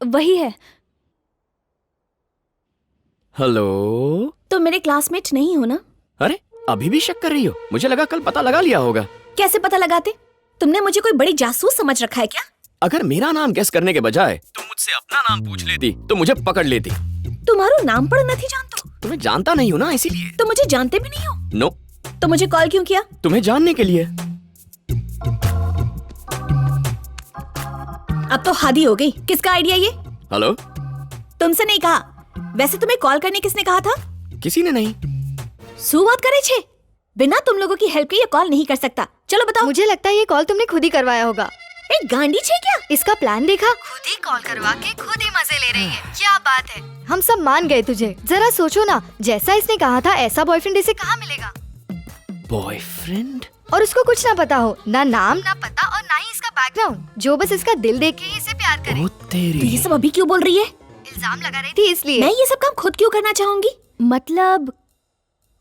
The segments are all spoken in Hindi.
वही है। हेलो। तुम मेरे क्लासमेट नहीं हो ना? अरे अभी भी शक कर रही हो? मुझे लगा कल पता लगा लिया होगा। कैसे पता लगाते? तुमने मुझे कोई बड़ी जासूस समझ रखा है क्या? अगर मेरा नाम गेस करने के बजाय तुम मुझसे अपना नाम पूछ लेती तो मुझे पकड़ लेती। तुम्हारो नाम पढ़ नहीं जानता? तुम्हें जानता नहीं हो ना, इसीलिए। तुम मुझे जानते भी नहीं हो? नो। तो मुझे कॉल क्यों किया? तुम्हें जानने के लिए। अब तो हद ही हो गई। किसका आइडिया ये? हेलो। तुमसे नहीं कहा। वैसे तुम्हें कॉल करने किसने कहा था? किसी ने नहीं। सु बात करे छे। बिना तुम लोगों की हेल्प के ये कॉल नहीं कर सकता। चलो बताओ। मुझे लगता है ये कॉल तुमने खुद ही करवाया होगा। एक गांडी छे क्या? इसका प्लान देखा? खुद ही कॉल करवा के खुद ही मजे ले रही है। क्या बात है। हम सब मान गए तुझे। जरा सोचो ना, जैसा इसने कहा था ऐसा बॉयफ्रेंड इसे कहाँ मिलेगा? बॉयफ्रेंड? और उसको कुछ ना पता हो, ना नाम ना पता और ना ही इसका बैकग्राउंड, जो बस इसका दिल देख के ही इसे प्यार करे। ओ तेरी। तो ये सब अभी क्यों बोल रही है? इल्जाम लगा रही थी इसलिए। मैं ये सब काम खुद क्यों करना चाहूंगी? मतलब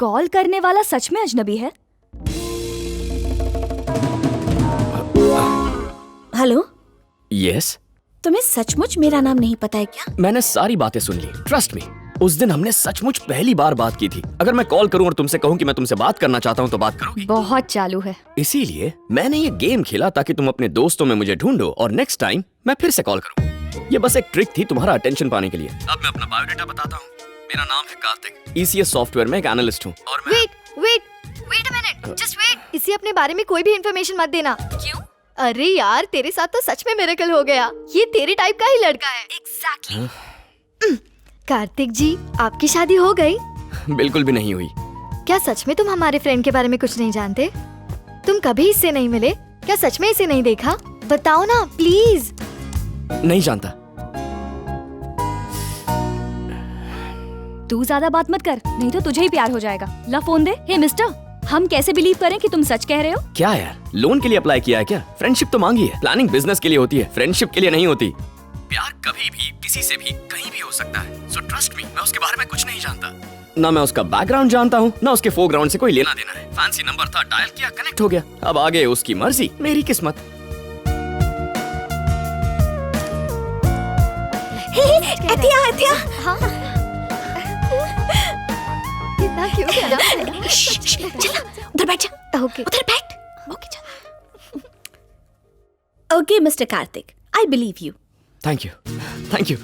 कॉल करने वाला सच में अजनबी है? हेलो। यस। तुम्हें सचमुच मेरा नाम नहीं पता है क्या? मैंने सारी बातें सुन ली, ट्रस्ट मी। उस दिन हमने सचमुच पहली बार बात की थी। अगर मैं कॉल करूं और तुमसे कहूं कि मैं तुमसे बात करना चाहता हूं तो बात करोगी? बहुत चालू है। इसीलिए मैंने ये गेम खेला ताकि तुम अपने दोस्तों में मुझे ढूंढो और नेक्स्ट टाइम मैं फिर से कॉल करूं। ये बस एक ट्रिक थी तुम्हारा अटेंशन पाने के लिए। अब मैं अपना बायोडाटा बताता हूँ। मेरा नाम है कार्तिक। ECS सॉफ्टवेयर में एक एनालिस्ट हूँ और मैं wait a minute, just wait. इसे अपने बारे में कोई भी इन्फॉर्मेशन मत देना। क्यों? अरे यार, तेरे साथ तो सच में मिरेकल हो गया। ये तेरे टाइप का ही लड़का है। एग्जैक्टली। कार्तिक जी, आपकी शादी हो गई? बिल्कुल भी नहीं हुई। क्या सच में तुम हमारे फ्रेंड के बारे में कुछ नहीं जानते? तुम कभी इससे नहीं मिले? क्या सच में इसे नहीं देखा? बताओ ना प्लीज। नहीं जानता। तू ज्यादा बात मत कर, नहीं तो तुझे ही प्यार हो जाएगा। ला फोन दे। हे मिस्टर, हम कैसे बिलीव करें कि तुम सच कह रहे हो? क्या यार, लोन के लिए अप्लाई किया है क्या? फ्रेंडशिप तो मांगी है। प्लानिंग बिजनेस के लिए होती है, फ्रेंडशिप के लिए नहीं होती। प्यार कभी भी किसी से भी कहीं भी हो सकता है। सो ट्रस्ट मी, मैं उसके बारे में कुछ नहीं जानता। ना मैं उसका बैकग्राउंड जानता हूँ, ना उसके फोरग्राउंड से कोई लेना देना है। फैंसी नंबर था, डायल किया, कनेक्ट हो गया। अब आगे उसकी मर्जी, मेरी किस्मत। अतिया। हाँ, कितना क्यूट है ना। चला, उधर बैठ जा। ओके। उधर बैठ। ओके चल। Okay mister Kartik, I believe you. Thank you, thank you.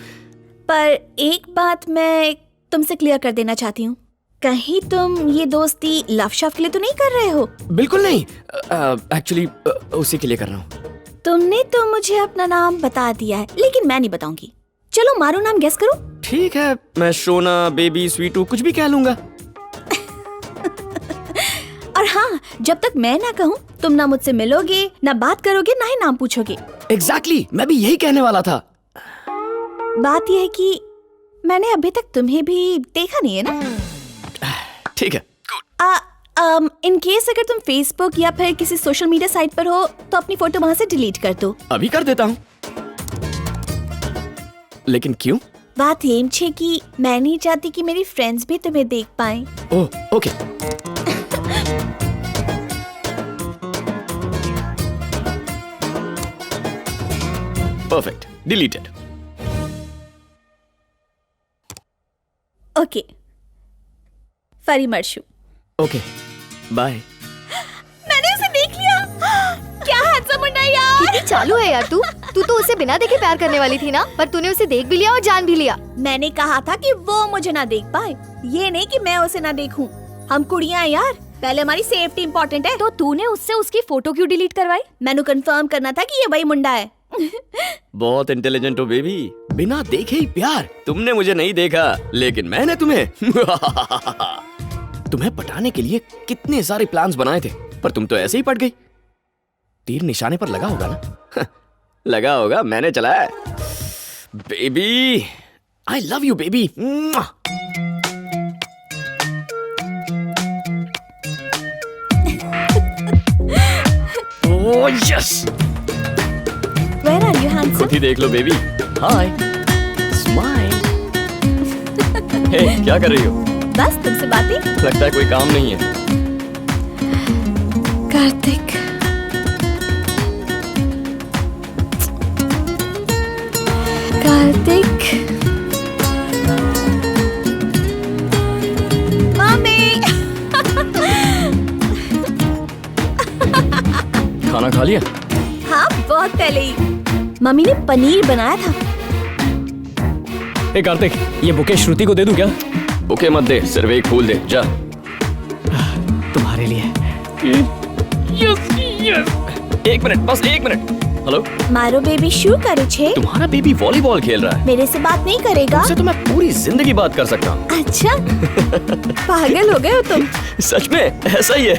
पर एक बात मैं तुमसे क्लियर कर देना चाहती हूँ। कहीं तुम ये दोस्ती लव शव के लिए तो नहीं कर रहे हो? बिल्कुल नहीं। एक्चुअली उसी के लिए कर रहा हूँ। तुमने तो मुझे अपना नाम बता दिया है, लेकिन मैं नहीं बताऊंगी। चलो मारो नाम गेस करो। ठीक है, मैं शोना, बेबी, स्वीटू कुछ भी कह लूंगा। और हाँ, जब तक मैं ना कहूँ तुम ना मुझसे मिलोगे, ना बात करोगे, ना ही नाम पूछोगे। एग्जैक्टली, मैं भी यही कहने वाला था। बात यह है कि मैंने अभी तक तुम्हें भी देखा नहीं है ना। ठीक है। इन केस अगर तुम फेसबुक या फिर किसी सोशल मीडिया साइट पर हो तो अपनी फोटो वहाँ से डिलीट कर दो। अभी कर देता हूँ। लेकिन क्यों? बात एम छे कि मैं नहीं चाहती कि मेरी फ्रेंड्स भी तुम्हें देख पाएं। ओह, ओके। Perfect, deleted. ओके, फरी मर्शू। Okay, bye. मैंने उसे देख लिया। क्या हैंडसम मुंडा यार। कितनी चालू है यार तू। तू तो उसे बिना देखे प्यार करने वाली थी ना, पर तूने उसे देख भी लिया और जान भी लिया। मैंने कहा था कि वो मुझे ना देख पाए, ये नहीं कि मैं उसे ना देखूं। हम कुड़ियां हैं यार, पहले हमारी सेफ्टी इम्पोर्टेंट है। तो तूने उससे उसकी फोटो क्यों डिलीट करवाई? मैंने कंफर्म करना था कि ये वही मुंडा है। बहुत इंटेलिजेंट हो बेबी। बिना देखे ही प्यार। तुमने मुझे नहीं देखा, लेकिन मैंने तुम्हें। तुम्हें पटाने के लिए कितने सारे प्लान्स बनाए थे, पर तुम तो ऐसे ही पट गई। तीर निशाने पर लगा होगा ना। लगा होगा, मैंने चलाया। Baby, I love you baby. Oh yes. Where are you, handsome? खुद ही देख लो बेबी। हाय, स्माइल। हे, क्या कर रही हो? बस तुमसे बातें। लगता है कोई काम नहीं है। कार्तिक, कार्तिक, मम्मी। खाना खा लिया? हाँ, बहुत पहले ही। मम्मी ने पनीर बनाया था। ए कार्तिक, ये बुके श्रुति को दे दूं क्या? बुके मत दे, सिर्फ एक फूल दे, जा। तुम्हारे लिए। एक मिनट, बस एक मिनट। हेलो, मारो बेबी शू करे छे। तुम्हारा बेबी वॉलीबॉल खेल रहा है। मेरे से बात नहीं करेगा? तुमसे तो मैं पूरी जिंदगी बात कर सकता हूँ। अच्छा, पागल हो गए हो तुम। सच में ऐसा ही है।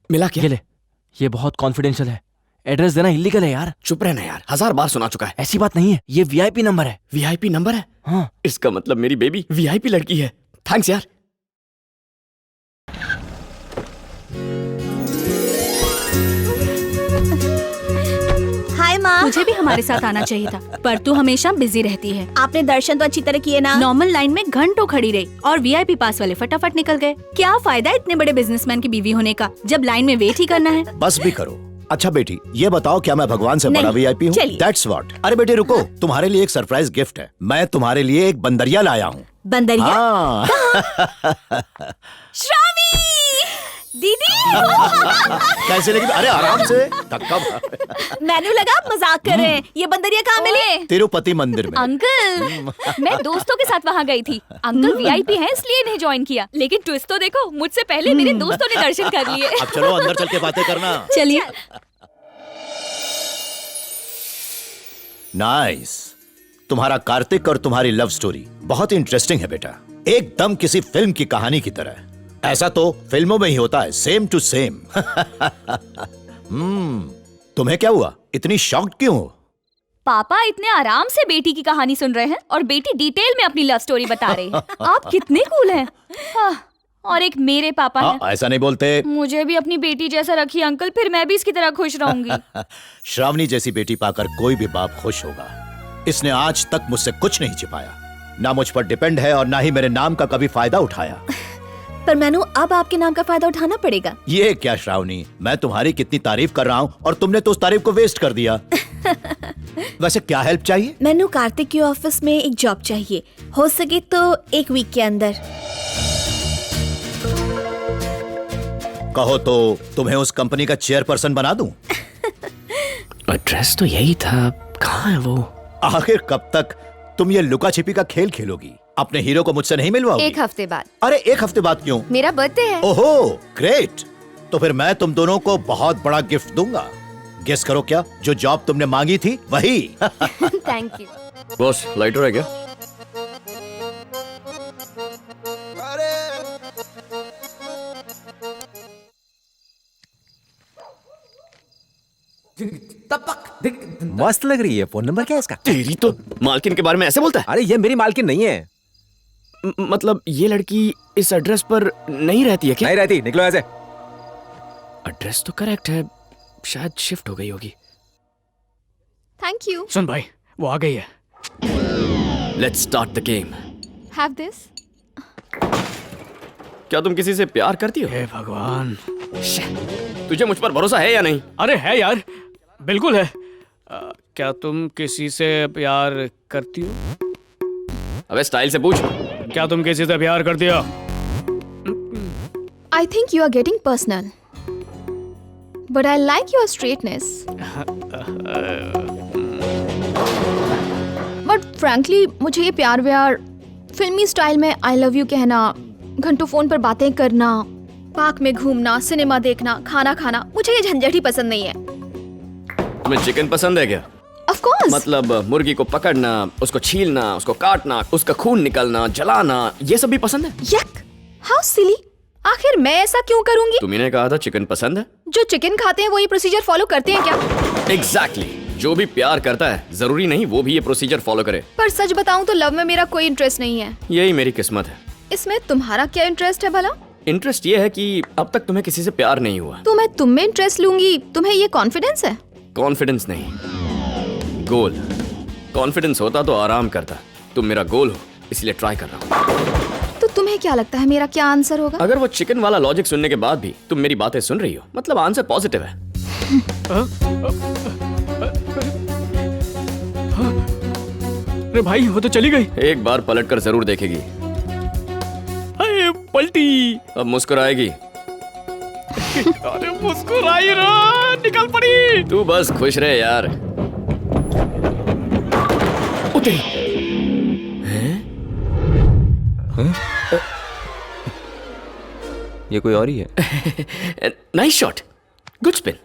मिला क्या? ये ले, ये बहुत कॉन्फिडेंशियल है। एड्रेस देना इलीगल है यार। चुप रहना यार, 1000 बार सुना चुका है। ऐसी बात नहीं है, ये वीआईपी नंबर है। वीआईपी नंबर है? हाँ। इसका मतलब मेरी बेबी वीआईपी लड़की है। थैंक्स यार। हाय माँ। तुझे भी हमारे साथ आना चाहिए था, पर तू हमेशा बिजी रहती है। आपने दर्शन तो अच्छी तरह किए ना? नॉर्मल लाइन में घंटों खड़ी रही और वीआईपी पास वाले फटाफट निकल गए। क्या फायदा इतने बड़े बिजनेसमैन की बीवी होने का जब लाइन में वेट ही करना है। बस भी करो। अच्छा बेटी, ये बताओ क्या मैं भगवान से बड़ा नहीं, वीआईपी हूँ? चलिए। That's what। अरे बेटी रुको, तुम्हारे लिए एक सरप्राइज गिफ्ट है। मैं तुम्हारे लिए एक बंदरिया लाया हूँ। बंदरिया? हाँ। श्रावी दीदी। कैसे लगी? अरे आराम से, धक्का मार। मैंने लगा आप मजाक कर रहे हैं। ये बंदरिया कहाँ मिली? तिरुपति मंदिर में। अंकल, मैं दोस्तों के साथ वहाँ गई थी। अंकल वीआईपी हैं इसलिए इन्हें ज्वाइन किया, लेकिन ट्विस्ट तो देखो, मुझसे पहले मेरे दोस्तों ने दर्शन कर लिए। अब चलो अंदर चल के बातें करना। चलिए। नाइस। तुम्हारा कार्तिक और तुम्हारी लव स्टोरी बहुत इंटरेस्टिंग है बेटा, एकदम किसी फिल्म की कहानी की तरह। ऐसा तो फिल्मों में ही होता है, सेम टू सेम। तुम्हें क्या हुआ? इतनी शॉक्ड क्यों हो? पापा इतने आराम से बेटी की कहानी सुन रहे हैं और बेटी डिटेल में अपनी लव स्टोरी बता रही है। आप कितने कूल हैं। और एक मेरे पापा हैं। ऐसा नहीं बोलते। मुझे भी अपनी बेटी जैसा रखिए अंकल, फिर मैं भी इसकी तरह खुश रहूंगी। श्रावणी जैसी बेटी पाकर कोई भी बाप खुश होगा। इसने आज तक मुझसे कुछ नहीं छिपाया, ना मुझ पर डिपेंड है और ना ही मेरे नाम का कभी फायदा उठाया। पर मैनू, अब आपके नाम का फायदा उठाना पड़ेगा। ये क्या श्रावणी, मैं तुम्हारी कितनी तारीफ कर रहा हूँ और तुमने तो उस तारीफ को वेस्ट कर दिया। वैसे क्या हेल्प चाहिए? मैनू कार्तिक के ऑफिस में एक जॉब चाहिए, हो सके तो 1 वीक के अंदर। कहो तो तुम्हें उस कंपनी का चेयरपर्सन बना दूं। एड्रेस तो यही था, कहाँ है वो? आखिर कब तक तुम ये लुका छिपी का खेल खेलोगी? अपने हीरो को मुझसे नहीं मिलवाओगी? 1 हफ्ते बाद। अरे 1 हफ्ते बाद क्यों? मेरा बर्थडे है। ओहो ग्रेट, तो फिर मैं तुम दोनों को बहुत बड़ा गिफ्ट दूंगा। गेस करो क्या? जो जॉब तुमने मांगी थी वही। Thank you. बॉस, लाइटर है क्या? मस्त लग रही है। फोन नंबर क्या है इसका? तेरी तो मालकिन के बारे में ऐसे बोलता है? अरे ये मेरी मालकिन नहीं है। मतलब ये लड़की इस एड्रेस पर नहीं रहती है क्या? नहीं रहती, निकलो ऐसे। एड्रेस तो करेक्ट है, शायद शिफ्ट हो गई होगी। Thank you. सुन भाई, वो आ गई है। Let's start the game. Have this. क्या तुम किसी से प्यार करती हो? हे भगवान। तुझे मुझ पर भरोसा है या नहीं? अरे है यार, बिल्कुल है। क्या तुम किसी से प्यार करती हो? अबे स्टाइल से पूछ। क्या तुम किसी से प्यार करती हो? I think you are getting personal. But I like your straightness. But frankly, मुझे ये प्यार व्यार फिल्मी स्टाइल में I love you कहना, घंटों फोन पर बातें करना, पार्क में घूमना, सिनेमा देखना, खाना खाना, मुझे ये झंझट ही पसंद नहीं है। तुम्हें चिकन पसंद है क्या? Of course. मतलब मुर्गी को पकड़ना, उसको छीलना, उसको काटना, उसका खून निकलना, जलाना, ये सब भी पसंद है? Yuck! How silly! आखिर मैं ऐसा क्यों करूंगी? तुम्ही ने कहा था चिकन पसंद है। जो चिकन खाते हैं वो ये प्रोसीजर फॉलो करते हैं क्या? एग्जैक्टली। जो भी प्यार करता है जरूरी नहीं वो भी ये प्रोसीजर फॉलो करे। पर सच बताऊं तो लव में मेरा कोई इंटरेस्ट नहीं है। यही मेरी किस्मत है। इसमें तुम्हारा क्या इंटरेस्ट है भला? इंटरेस्ट ये है कि अब तक तुम्हें किसी से प्यार नहीं हुआ। तो मैं तुम में इंटरेस्ट लूंगी, तुम्हें ये कॉन्फिडेंस है? कॉन्फिडेंस नहीं, गोल। कॉन्फिडेंस होता तो आराम करता। तुम मेरा गोल हो, इसलिए ट्राई कर रहा हूँ। तो तुम्हें क्या लगता है मेरा क्या आंसर होगा? अगर वो चिकन वाला लॉजिक सुनने के बाद भी तुम मेरी बातें सुन रही हो, मतलब आंसर पॉजिटिव है। अरे भाई वो तो चली गई। एक बार पलट कर जरूर देखेगी, अरे पलटी। अब मुस्कुराएगी। अरे मुस्कुराई रो, निकल पड़ी। तू बस खुश रहे यार। उतरी। ये कोई और ही है। Nice shot, good spin.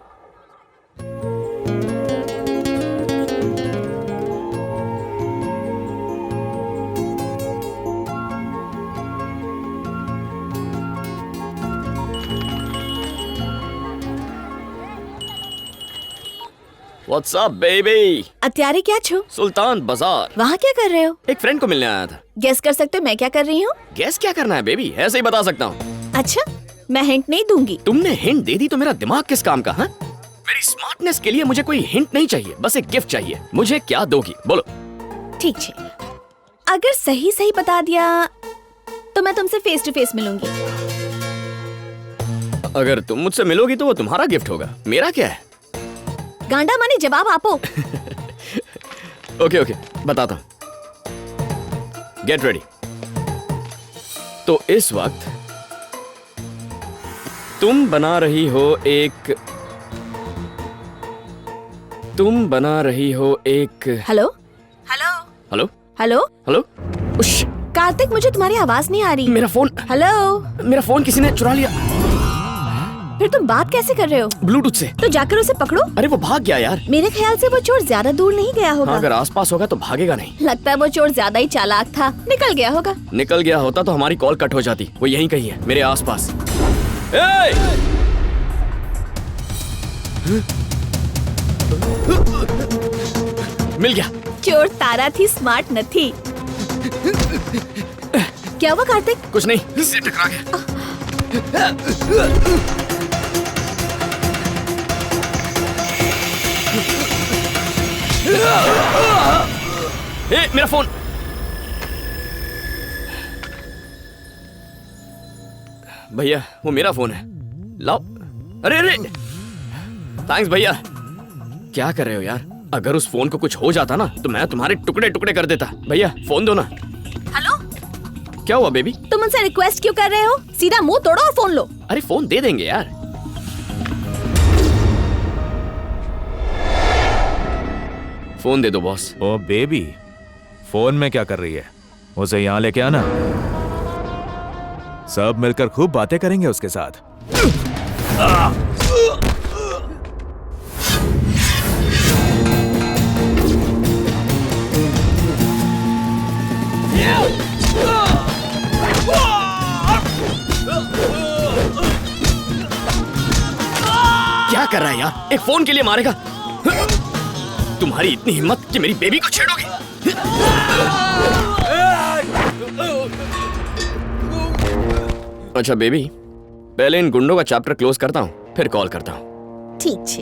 What's up, baby? અત્યારે ક્યાં છો? सुल्तान बाजार। वहाँ क्या कर रहे हो? एक फ्रेंड को मिलने आया था। गेस कर सकते हो मैं क्या कर रही हूँ? गैस क्या करना है बेबी, ऐसे ही बता सकता हूँ। अच्छा, मैं हिंट नहीं दूंगी। तुमने हिंट दे दी तो मेरा दिमाग किस काम का? हाँ, मेरी स्मार्टनेस के लिए मुझे कोई हिंट नहीं चाहिए, बस एक गिफ्ट चाहिए। मुझे क्या दोगी बोलो। ठीक है, अगर सही सही बता दिया तो मैं तुमसे फेस टू फेस मिलूंगी। अगर तुम मुझसे मिलोगी तो वो तुम्हारा गिफ्ट होगा, मेरा क्या है? गांडा माने जवाब आपो। ओके ओके, बताता हूँ। Get ready. तो इस वक्त तुम बना रही हो एक hello hello hello hello hello. उश, कार्तिक, मुझे तुम्हारी आवाज नहीं आ रही। मेरा फोन किसी ने चुरा लिया। फिर तुम बात कैसे कर रहे हो? ब्लूटूथ से। तो जाकर उसे पकड़ो। अरे वो भाग गया यार। मेरे ख्याल से वो चोर ज्यादा दूर नहीं गया होगा। अगर आसपास होगा तो भागेगा नहीं। लगता है वो चोर ज्यादा ही चालाक था, निकल गया होगा। निकल गया होता तो हमारी कॉल कट हो जाती। वो यहीं कहीं है, मेरे आसपास। मिल गया। चोर तारा थी, स्मार्ट न थी। क्या हुआ कार्तिक? कुछ नहीं, इससे टकरा गया। मेरा फोन। भैया वो मेरा फोन है, लाओ। अरे अरे, थैंक्स भैया। क्या कर रहे हो यार? अगर उस फोन को कुछ हो जाता ना तो मैं तुम्हारे टुकड़े टुकड़े कर देता। भैया फोन दो ना। हेलो, क्या हुआ बेबी? तुम मुझसे रिक्वेस्ट क्यों कर रहे हो? सीधा मुंह तोड़ो और फोन लो। अरे फोन दे देंगे यार। फोन दे दो बॉस। ओ बेबी, फोन में क्या कर रही है? उसे यहाँ लेके आना, सब मिलकर खूब बातें करेंगे उसके साथ। क्या कर रहा है यार? एक फोन के लिए मारेगा? तुम्हारी इतनी हिम्मत कि मेरी बेबी को छेड़ोगे? अच्छा बेबी, पहले इन गुंडों का चैप्टर क्लोज करता हूँ, फिर कॉल करता हूँ। ठीक है।